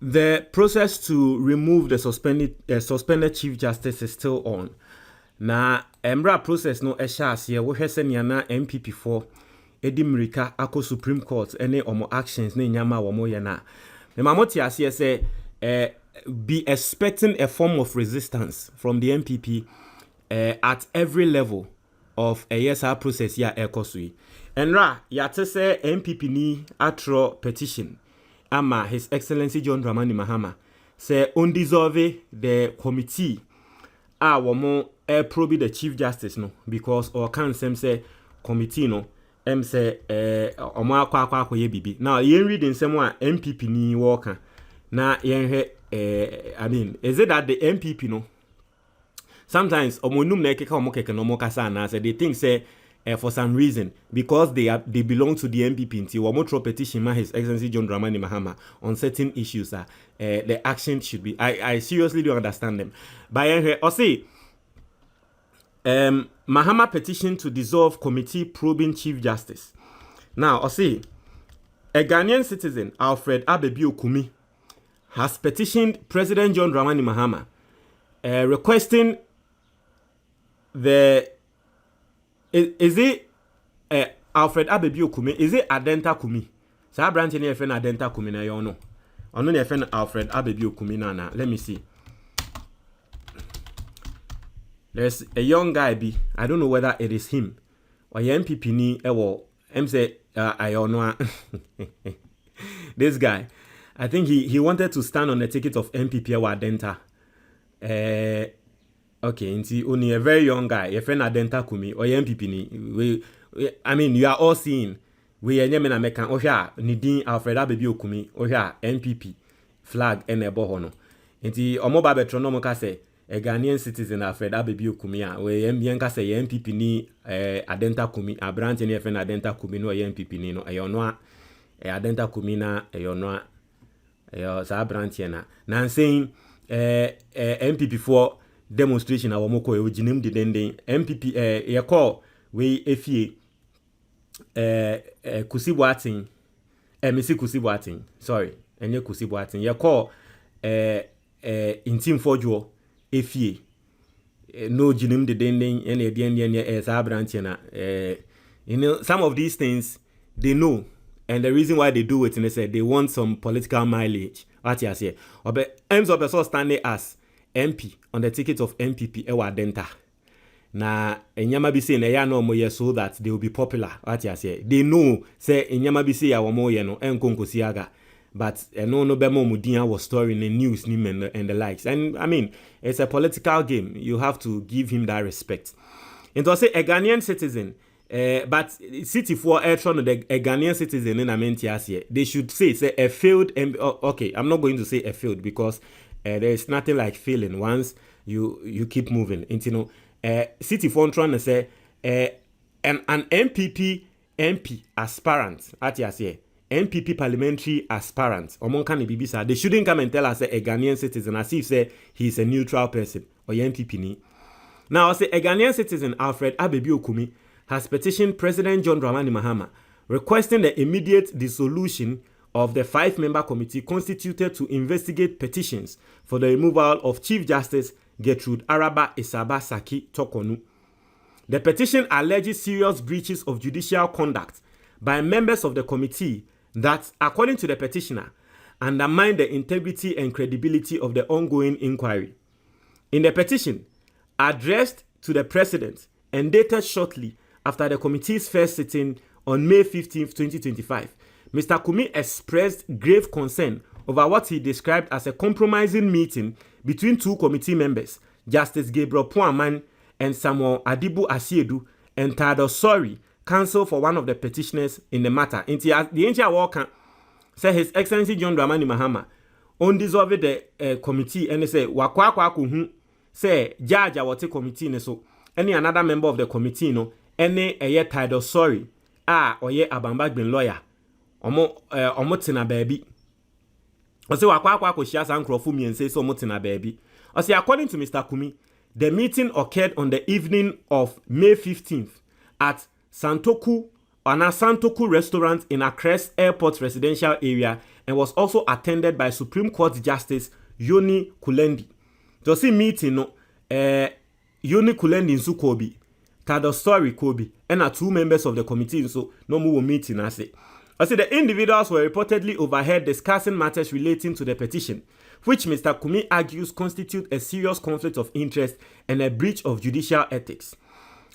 The process to remove the suspended Chief Justice is still on. Na emra process no ehya ye wo hwese ne na MPP4 edi mrika akọ Supreme Court ene omo actions ne nyama wo mo ye na. Me mamoti ase say be expecting a form of resistance from the MPP at every level of a ESR process ya ekosui. Enra yate say MPP ni atro petition ama His Excellency John Dramani Mahama say undissolve the committee womo probe the Chief Justice no because or can say committee no say omo akwa ye bibi. Now yen reading some MPP ni worker na yen I mean is it that the MPP no sometimes omonum na ekeka omo keke no mo kasa na say they think say for some reason because they belong to the MPP until omo throw petition ma His Excellency John Dramani Mahama on certain issues the action should be I seriously don't understand them. But I say Mahama petition to dissolve committee probing Chief Justice. Now I say a Ghanaian citizen Alfred Abebi Okumi has petitioned President John Dramani Mahama requesting the is it Alfred Abebi Okumi? Is it Adenta Kumi? Sa branch ni efe na Adenta Kumi na yo no. Ono ni efe na Alfred Abebi Okumi na. Let me see. There's a young guy I don't know whether it is him or MPP ni ewo. Say I don't know. This guy, I think he wanted to stand on the ticket of MPP or Adenta. Okay, inti only a very young guy, your friend Adenta Kumi or MPP ni. I mean, you are all seeing we are nyemena mekan ohia nidin Alfred Abebi Okumi ohia MPP flag enebo hono. Inti omo ba betronom ka say a Ghanaian citizen Alfred Abebi Okumi a we mbien ka say MPP ni Adenta Kumi a branch ni friend Adenta Kumi no MPP ni no eyo no Adenta Kumi na eyo no eyo sa branch na. Na saying MPP for demonstration a womoko e oginim de denden MPP ye call we efie Kusibuatin Missy Kusibuatin sorry enye Kusibuatin ye call intim fojo efie no ginim de denden ene de ene sa branch na you know some of these things they know and the reason why they do it they say they want some political mileage what you say obe ends up so standing as MP on the ticket of MPP ewa Adenta. Na enyama bi say na ya no moye so that they will be popular. What you say? They know say enyama bi say ya wo moye no enkonkosi aga. But no be mo mudin was storing the news ni and the likes. And I mean, it's a political game. You have to give him that respect. And to say a Ghanaian citizen but city for a Ghanaian citizen in Amentias they should say a failed okay, I'm not going to say a failed because there is nothing like failing once you keep moving. Into city for trying to say an MPP MP aspirant at you say MPP parliamentary aspirant or they shouldn't come and tell us a Ghanaian citizen as if say he's a neutral person or MPP ni. Now I say a Ghanaian citizen Alfred Abebi Okumi has petitioned President John Dramani Mahama requesting the immediate dissolution of the 5-member committee constituted to investigate petitions for the removal of Chief Justice Gertrude Araba Isaba Saki Tokonu. The petition alleges serious breaches of judicial conduct by members of the committee that, according to the petitioner, undermine the integrity and credibility of the ongoing inquiry. In the petition, addressed to the President and dated shortly after the committee's first sitting on May 15, 2025, Mr. Kumi expressed grave concern over what he described as a compromising meeting between two committee members, Justice Gabriel Puaman and Samuel Adibu Asiedu, and Tado Sori, counsel for one of the petitioners in the matter. The ancient walker said His Excellency John Dramani Mahama undissolved the committee and they say wakwa kuhu say judge awate committee ne so any another member of the committee no any Tado Sori oye Abambagbin lawyer omo tina baby. I say wakwa share san crofo mi and say so omo tina baby. I say according to Mr. Kumi, the meeting occurred on the evening of May 15th at Santoku restaurant in Accra's airport residential area and was also attended by Supreme Court Justice Yoni Kulendi. To see meeting no Yoni Kulendi nso Kobi, Tado Story Kobi, and 2 members of the committee so no more meeting I say. The individuals were reportedly overheard discussing matters relating to the petition, which Mr. Kumi argues constitute a serious conflict of interest and a breach of judicial ethics.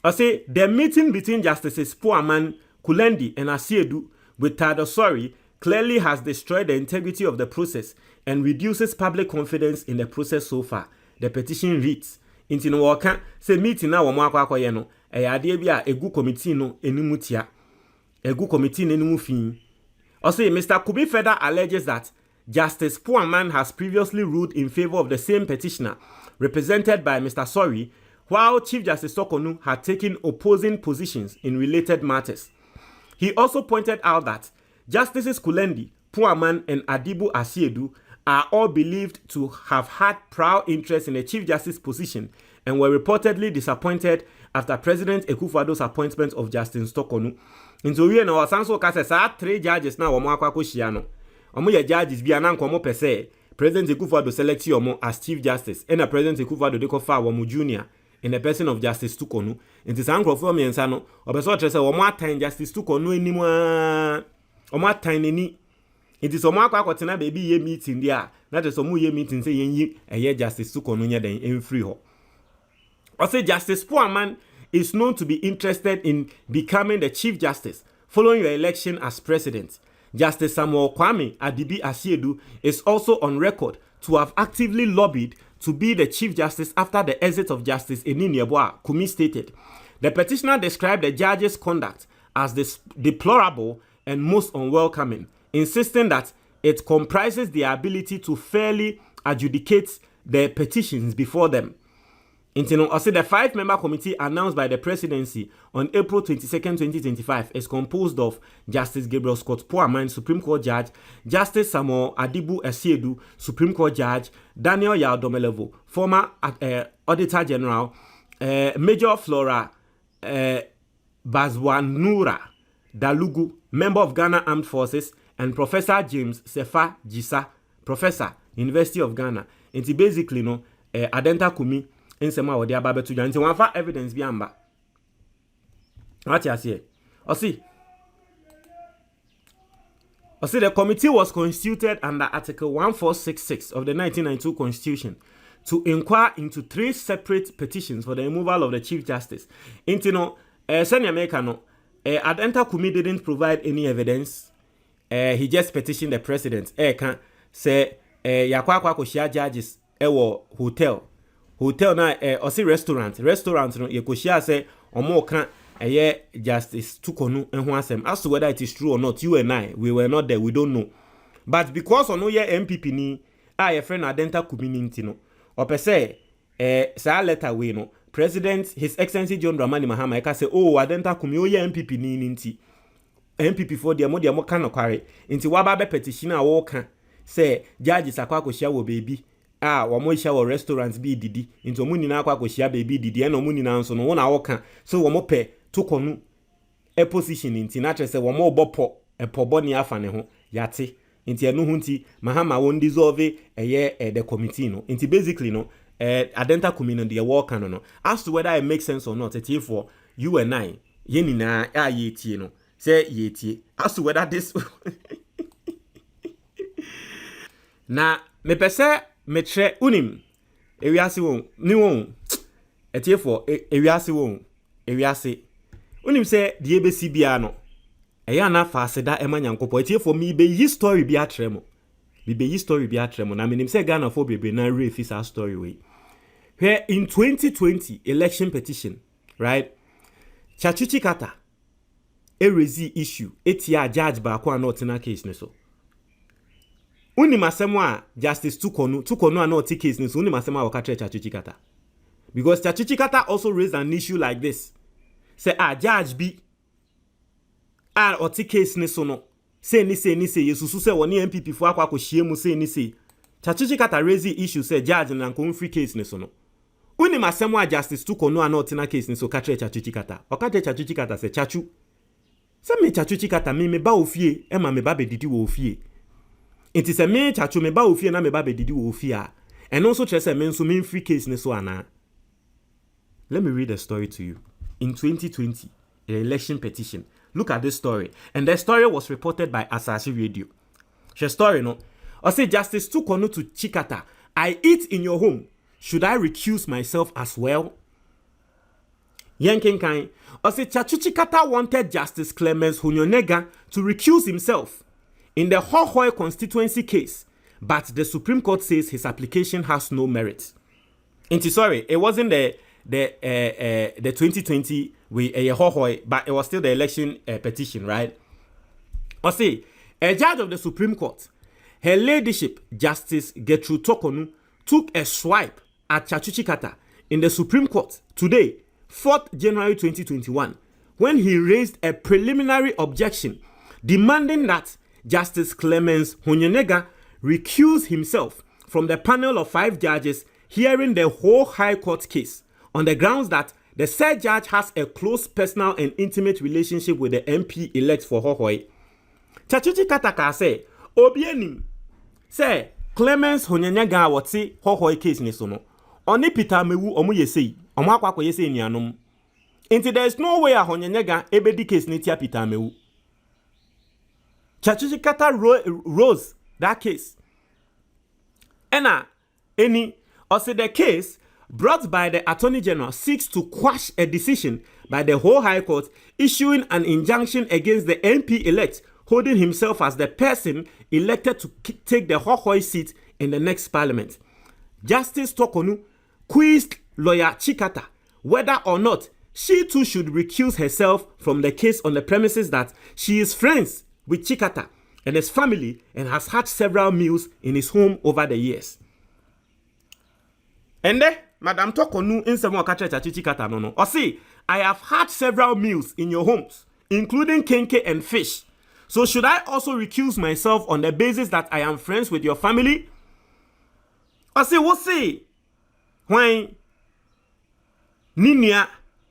The meeting between Justices Puaman, Kulendi, and Asiedu with Tadosori clearly has destroyed the integrity of the process and reduces public confidence in the process so far. The petition reads, Inti no waka se meeting na wamo akwakoye no ade bia egu committee no enimutia. Egu committee no enimu fin. Mr. Kubi further alleges that Justice Puaman has previously ruled in favor of the same petitioner, represented by Mr. Sori, while Chief Justice Sokonu had taken opposing positions in related matters. He also pointed out that Justices Kulendi, Puaman, and Adibu Asiedu are all believed to have had prior interest in a Chief Justice position and were reportedly disappointed after President Akufo-Addo's appointment of Justice Sokonu. Into we na wasanso ka say 3 judges na wo akwakwo hia no. Omo ye judges bia na nkomo pese President Akufo-Addo select omo as Chief Justice and President Akufo-Addo de ko fa wo junior in the person of Justice Tukonu. Into san krofo miensa no obeso tre say wo atan Justice Tukonu enimu a omo atan ni. It is omo akwakotena baby ye meeting dia. Na te so mu ye meeting say yenyi eye Justice Tukonu nya den en free ho. Justice Puaman is known to be interested in becoming the Chief Justice following your election as President. Justice Samuel Kwame Adibi Asiedu is also on record to have actively lobbied to be the Chief Justice after the exit of Justice Enini Yeboah, Kumi stated. The petitioner described the judge's conduct as deplorable and most unwelcoming, insisting that it comprises the ability to fairly adjudicate the petitions before them. The 5-member committee announced by the presidency on April 22, 2025 is composed of Justice Gabriel Scott Puaman, Supreme Court Judge, Justice Samuel Adibu Asiedu, Supreme Court Judge, Daniel Yadomelevo, former Auditor General, Major Flora Bazwanura Dalugu, member of Ghana Armed Forces, and Professor James Sefa Jisa, Professor, University of Ghana. It's basically Adenta Kumi. In some way, they are able to join. So, one for evidence be amba. What you say? The committee was constituted under Article 1466 of the 1992 Constitution to inquire into 3 separate petitions for the removal of the Chief Justice. Senior America no, Adenta Kumi didn't provide any evidence. He just petitioned the president. Can say yakwa koshia judges ewo hotel na restaurant no yekoshia say omo kan Justice Tukonu enho asem. As to whether it is true or not, you and I, we were not there, we don't know. But because ono ye MPP ni your friend Adenta community no opese sa letter we no President His Excellency John Dramani Mahama eka say Adenta kumi o ye MPP ni nti MPP for dia mo kan no kware nti waba be petition a wo kan say judges akwa akohia wo baby wamo isha wo restaurants bi didi nti omu nyina akwa akohia baby didi e no omu nyina nso no wo na wo kan so womo pe Tukonu a position nti na trese womo obopo epobo ni afa ne ho yate nti enu hu nti Mahama won dissolve the committee no nti basically no Adenta community the work no as to whether it makes sense or not it for you and I ye nyina yetie no say yetie as to whether this na me pese metre unim ewiase won ni won etie for ewiase won ewiase unim say the ebesi bia no eya na fa aseda ema nyankopɔ etie for me be history bi atremo na menim say Ghana for bebe na refi sa story we here in 2020 election petition right Chachuchi Kata a raise issue etia judge ba kwa not in a case ne so uni masema Justice Tukonu and not case ne so uni masema wakatre Chachuchi Kata because Chachuchi Kata also raised an issue like this say judge bi or case ne so no say ni yesusu say woni MPP fo akwa kohie mu say ni say Chachuchi Kata raise issue say judge na nko free case ne so no uni masema Justice Tukonu and not in a case ne so katre Chachuchi Kata okatre Chachuchi Kata say chachu say me Chachuchi Kata me ba ofie e ma me ba be didi wo ofie It is a me chacho me ba ofie na me ba be didi wo ofie. And also say men so mean free case ne so ana. Let me read a story to you. In 2020, an election petition. Look at this story. And the story was reported by Asasi Radio. She story no. I say Justice Tukonu to Chikata. I eat in your home. Should I recuse myself as well? Yankin Kain. I say Chachu Chikata wanted Justice Clemens Hunyonega to recuse himself in the Hohoe constituency case. But the Supreme Court says his application has no merit. Sorry, it wasn't the 2020 with a Hohoe, but it was still the election petition, right? I say, a judge of the Supreme Court, her ladyship, Justice Gertrude Tokonu, took a swipe at Chachu Chikata in the Supreme Court today, 4th January 2021, when he raised a preliminary objection demanding that Justice Clemens Hunyonega recuse himself from the panel of 5 judges hearing the whole High Court case on the grounds that the said judge has a close personal and intimate relationship with the MP-elect for Hohoe. Chachuchi Kataka say, Obienim, say, Clemens Hunyonega wati Hohoe case ni sono. Oni Peter Mewu omu yesei, omu akwako yesei ni anum. Inti there is no way a Hunyonega ebedi case ni tia Peter Mewu. Chachuchi Kata rose that case. Ena, also the case brought by the Attorney General seeks to quash a decision by the whole High Court issuing an injunction against the MP-elect holding himself as the person elected to take the Hohoe seat in the next parliament. Justice Tokonu quizzed lawyer Chikata whether or not she too should recuse herself from the case on the premises that she is friends with Chikata and his family and has had several meals in his home over the years. And then, Madam Tokonu in some Chikata no. Or see, I have had several meals in your homes, including kenke and fish. So should I also recuse myself on the basis that I am friends with your family? Or say, what say? Why? Ninia,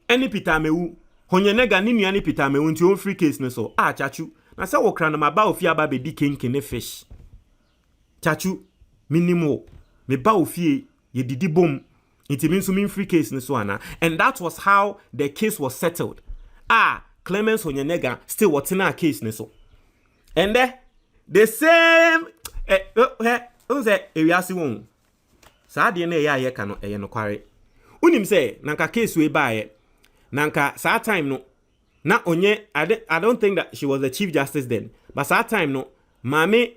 any pitamewu. Honyenega ninia ni pitamewu into your free case ne so. Chachu. Na se wo kra na maba ofie aba be di kenke ne fish. Chachu, minimo. Me ba ofie ye didi bom. It means to mean free case ne so ana. And that was how the case was settled. Clemens Honyenega still what's in our case ne so. And the same Eriasi won. Sa de na ye ka no no kware. Unim say nanka case we bae. Nanka sa time no na onye I don't think that she was the Chief Justice then. But sa time no mame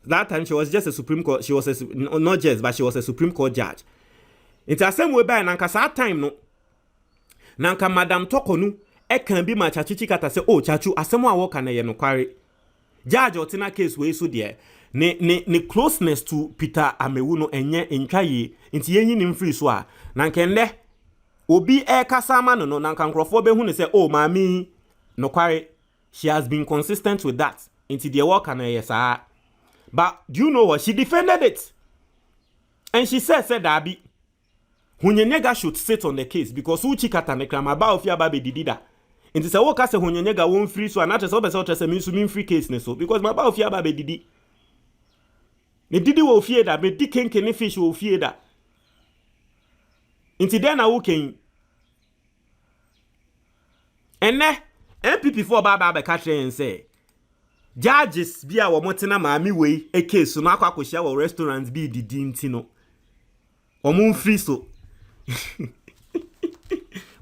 that time she was just a Supreme Court, she was not just, but she was a Supreme Court judge. It's a same way by nanka sa time no nanka Madam Tokonu e can be my Chachuchi Kata say, oh Chachu asemo a woka na ye no kware. Judge otina case we so there. Ne closeness to Peter Amewu no enye entwaye nti yenyi nim free so a nanka nde obi e kasama no nanka nkrofo be hu ne say oh mami no kware she has been consistent with that nti the woka na ye saa. But do you know what? She defended it. And she said Dabi Hunyonega should sit on the case because Uchikata ne krama ba ofia ba be didida. And say woka se Hunyonega won free so anata so be so mean free case ne so because my ba ofia ba be didi. Ne didi wo ofie da be di kenke ne fish wo ofie da. Inti den na wo ken. And MPP for ba be catch and say judges bia wo motena maami wei e case no akwa akohia wo restaurants bi didi nti no omun free so.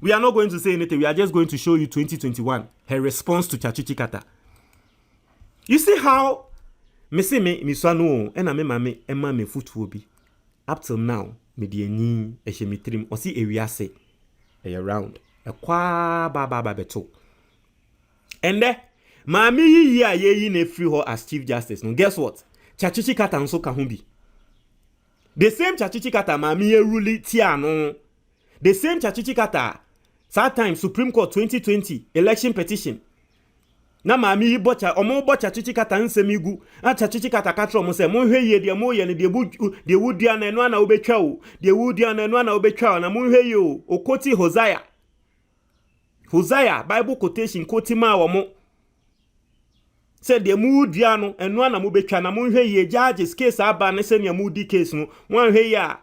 We are not going to say anything, we are just going to show you 2021 her response to Chachuchi Kata. You see how me say me swanu e na me mame e ma me footwo bi up till now me de ani e hye me trim o si ewiase e around e kwa ba beto. And Mami yi a ye ne free her as Chief Justice. No, guess what? Chachuchi Kata nso ka ho bi. The same Chachuchi Kata mami ye rule tia no. The same Chachuchi Kata that time Supreme Court 2020 election petition. Na mami yi bocha omo bocha Chachuchi Kata nsemigu. Na Chachuchi Kata katro mo se mo hwe ye de mo ye ne de wudua na eno ana obetwa o. De wudua na eno ana obetwa na mo hwe ye o. Okoti Hosea Bible quotation koti ma wo mo. said the mood diano and one amu betwa na monhwe ye judges case aba ne se ne moody case no one hwe ya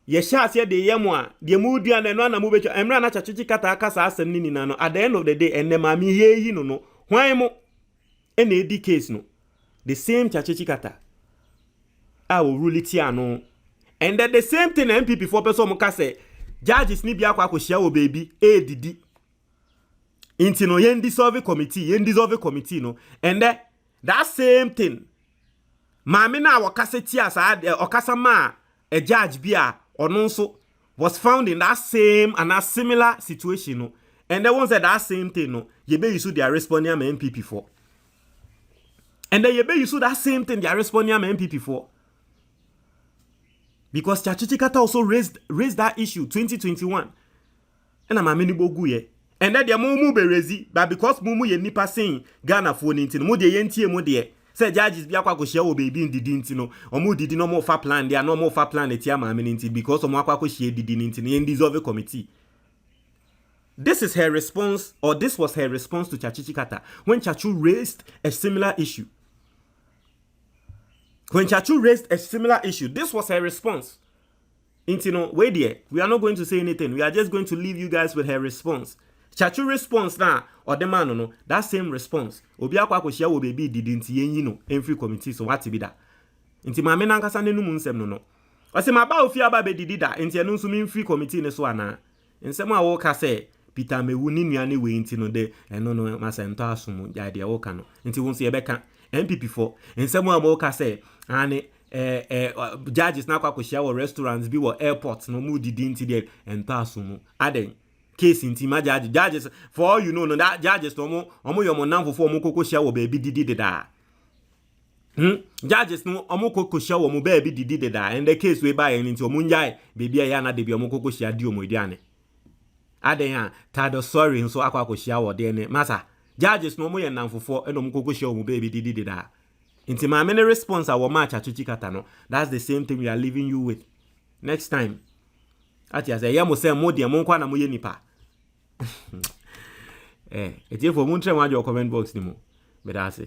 ye sha se de yemo a de mood diano and one amu betwa emra na chachichi kata aka sa asem ni nina no at the end of the day enne ma me ye yi no no hwan mo ene edi case no the same chachichi kata a wo rule ti ano and that the same thing MPP for person mo ka say judges ni bia kwa hia wo baby edidi inti no yen dissolve committee no and that same thing maame na wakase ti asa okasa ma a judge bia ono nso was found in that same and a similar situation no and they said that same thing no ye be use their responding am MPP for and then ye be use that same thing they are responding am MPP for because Chachichi Kata also raised that issue 2021 and I'm a many bogu ye and then the mumu be raised but because mumu ye nipa saying Ghana for nintin mo de yentie mo de say judges bia kwa ko share wo baby ndidi ntino omu didi no more fa plan they are no more fa plan etia ma me nintin because omu akwa ko share didi nintin yen dissolve committee. This is her response, or this was her response to Chachichi Kata when Chachu raised a similar issue. When Chachu raised a similar issue, this was her response. Intino, wait there. We are not going to say anything. We are just going to leave you guys with her response. Chachu response now, or the man no, that same response. Obi akwa ko share wo baby didn't yen no, every committee so what be that. Inti ma me na nkasa ne numu nsem no no. Ose ma ba ofi aba be didi da, inti enu nso me free committee ne so ana. Nsem a wo ka say Peter mewu ni nuane we inti no de eno no masento asomu ya de wo ka no. Inti won so ye beka MPP for nsem a wo ka say ane judges na kwa ko share wo restaurants bi wo airports no mu didi inti de ento asomu. Aden case inti ma judges for all you know no that judges to omo yo mo nanfo for omo koko share wo baby didi da. Judges no omo koko share wo mo baby didi da and the case we buy inti omo njai baby ya na de bi omo koko share di omo diane. Aden tado sorry nso akwa ko share wo de ne masa judges no mo ye nanfo eno mo koko share wo baby didi da. Inti ma many response a wo ma Chachichi Kata no that's the same thing we are leaving you with next time. Ati ase ye mo se mo de mo kwa na mo ye nipa eti fo mo ntre mo ajo comment box ni mo be da ase